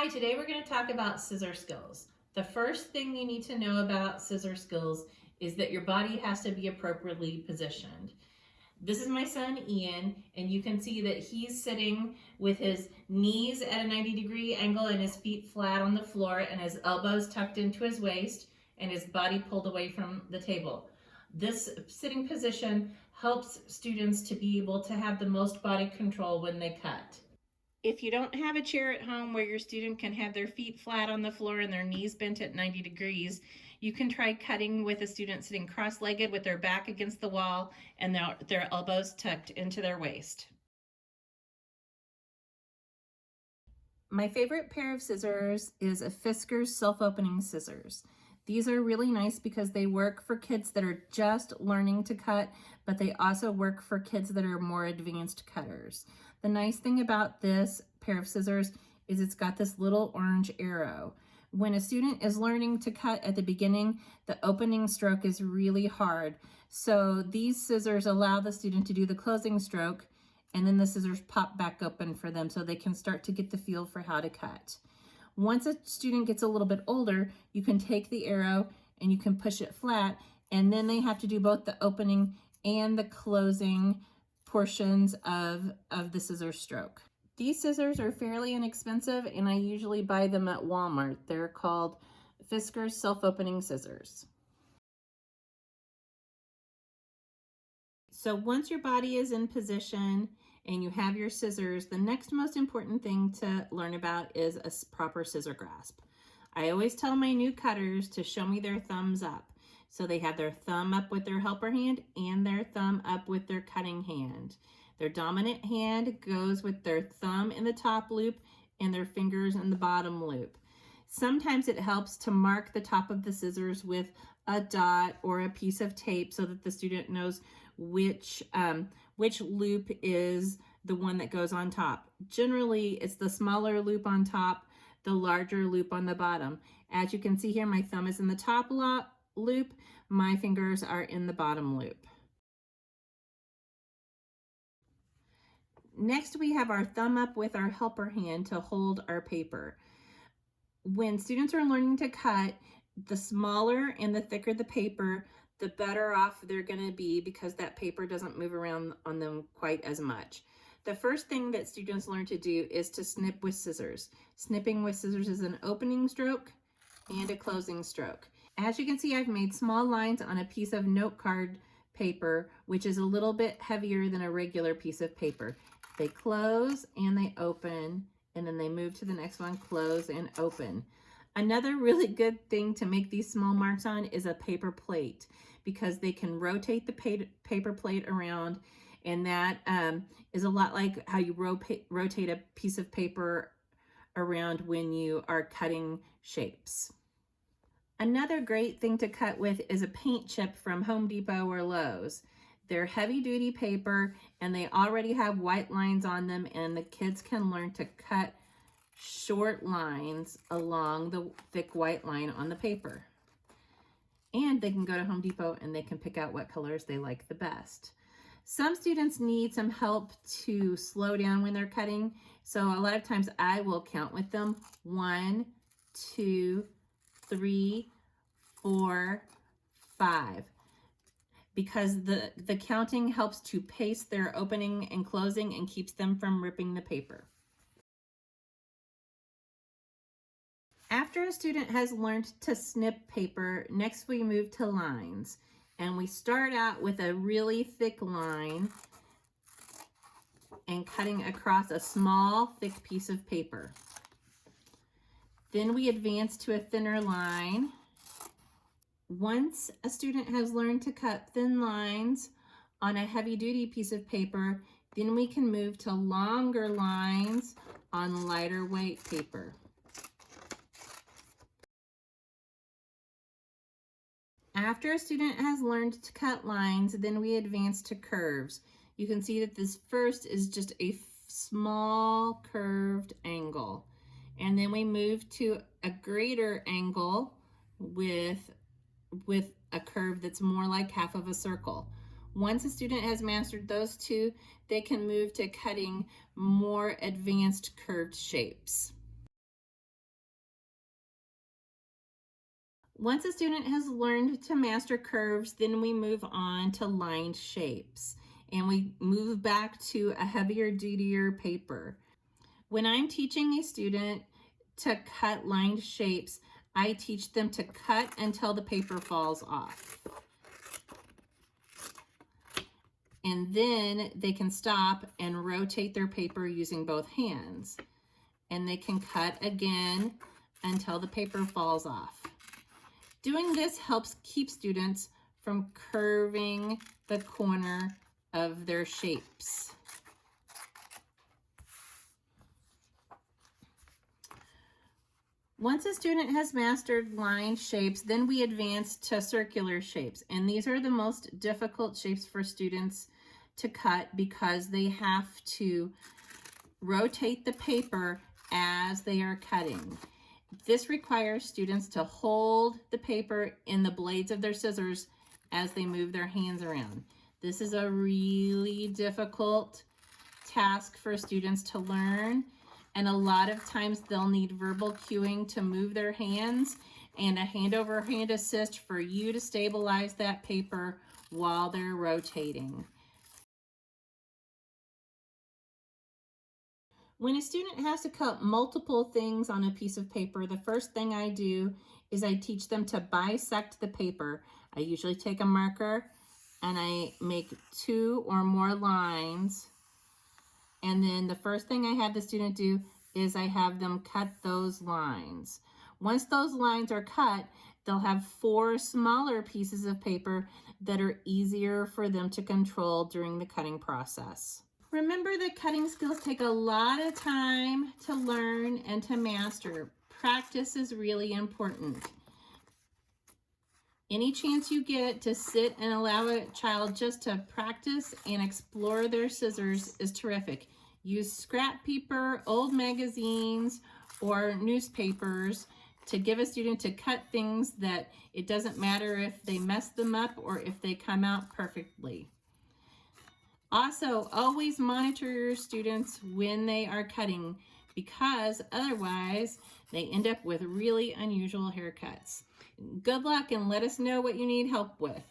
Hi, today we're going to talk about scissor skills. The first thing you need to know about scissor skills is that your body has to be appropriately positioned. This is my son Ian, and you can see that he's sitting with his knees at a 90-degree angle and his feet flat on the floor and his elbows tucked into his waist and his body pulled away from the table. This sitting position helps students to be able to have the most body control when they cut. If you don't have a chair at home where your student can have their feet flat on the floor and their knees bent at 90 degrees, you can try cutting with a student sitting cross-legged with their back against the wall and their elbows tucked into their waist. My favorite pair of scissors is a Fiskars self-opening scissors. These are really nice because they work for kids that are just learning to cut, but they also work for kids that are more advanced cutters. The nice thing about this pair of scissors is it's got this little orange arrow. When a student is learning to cut at the beginning, the opening stroke is really hard. So these scissors allow the student to do the closing stroke, and then the scissors pop back open for them so they can start to get the feel for how to cut. Once a student gets a little bit older, you can take the arrow and you can push it flat, and then they have to do both the opening and the closing portions of the scissor stroke. These scissors are fairly inexpensive, and I usually buy them at Walmart. They're called Fiskars self-opening scissors. So once your body is in position and you have your scissors, the next most important thing to learn about is a proper scissor grasp. I always tell my new cutters to show me their thumbs up. So they have their thumb up with their helper hand and their thumb up with their cutting hand. Their dominant hand goes with their thumb in the top loop and their fingers in the bottom loop. Sometimes it helps to mark the top of the scissors with a dot or a piece of tape so that the student knows which loop is the one that goes on top. Generally, it's the smaller loop on top, the larger loop on the bottom. As you can see here, my thumb is in the top loop, my fingers are in the bottom loop. Next, we have our thumb up with our helper hand to hold our paper. When students are learning to cut, the smaller and the thicker the paper, the better off they're going to be because that paper doesn't move around on them quite as much. The first thing that students learn to do is to snip with scissors. Snipping with scissors is an opening stroke and a closing stroke. As you can see, I've made small lines on a piece of note card paper, which is a little bit heavier than a regular piece of paper. They close and they open, and then they move to the next one, close and open. Another really good thing to make these small marks on is a paper plate, because they can rotate the paper plate around, and that is a lot like how you rotate a piece of paper around when you are cutting shapes. Another great thing to cut with is a paint chip from Home Depot or Lowe's. They're heavy duty paper and they already have white lines on them, and the kids can learn to cut short lines along the thick white line on the paper. And they can go to Home Depot and they can pick out what colors they like the best. Some students need some help to slow down when they're cutting, so a lot of times I will count with them. 1, 2, 3, 4, 5. Because the counting helps to pace their opening and closing and keeps them from ripping the paper. After a student has learned to snip paper, next we move to lines. And we start out with a really thick line and cutting across a small, thick piece of paper. Then we advance to a thinner line. Once a student has learned to cut thin lines on a heavy-duty piece of paper, then we can move to longer lines on lighter weight paper. After a student has learned to cut lines, then we advance to curves. You can see that this first is just a small curved angle. And then we move to a greater angle with a curve that's more like half of a circle. Once a student has mastered those two, they can move to cutting more advanced curved shapes. Once a student has learned to master curves, then we move on to lined shapes, and we move back to a heavier duty paper. When I'm teaching a student to cut lined shapes, I teach them to cut until the paper falls off. And then they can stop and rotate their paper using both hands. And they can cut again until the paper falls off. Doing this helps keep students from curving the corner of their shapes. Once a student has mastered lined shapes, then we advance to circular shapes. And these are the most difficult shapes for students to cut because they have to rotate the paper as they are cutting. This requires students to hold the paper in the blades of their scissors as they move their hands around. This is a really difficult task for students to learn, and a lot of times they'll need verbal cueing to move their hands and a hand over hand assist for you to stabilize that paper while they're rotating. When a student has to cut multiple things on a piece of paper, the first thing I do is I teach them to bisect the paper. I usually take a marker and I make 2 or more lines. And then the first thing I have the student do is I have them cut those lines. Once those lines are cut, they'll have 4 smaller pieces of paper that are easier for them to control during the cutting process. Remember that cutting skills take a lot of time to learn and to master. Practice is really important. Any chance you get to sit and allow a child just to practice and explore their scissors is terrific. Use scrap paper, old magazines, or newspapers to give a student to cut things that it doesn't matter if they mess them up or if they come out perfectly. Also, always monitor your students when they are cutting, because otherwise they end up with really unusual haircuts. Good luck, and let us know what you need help with.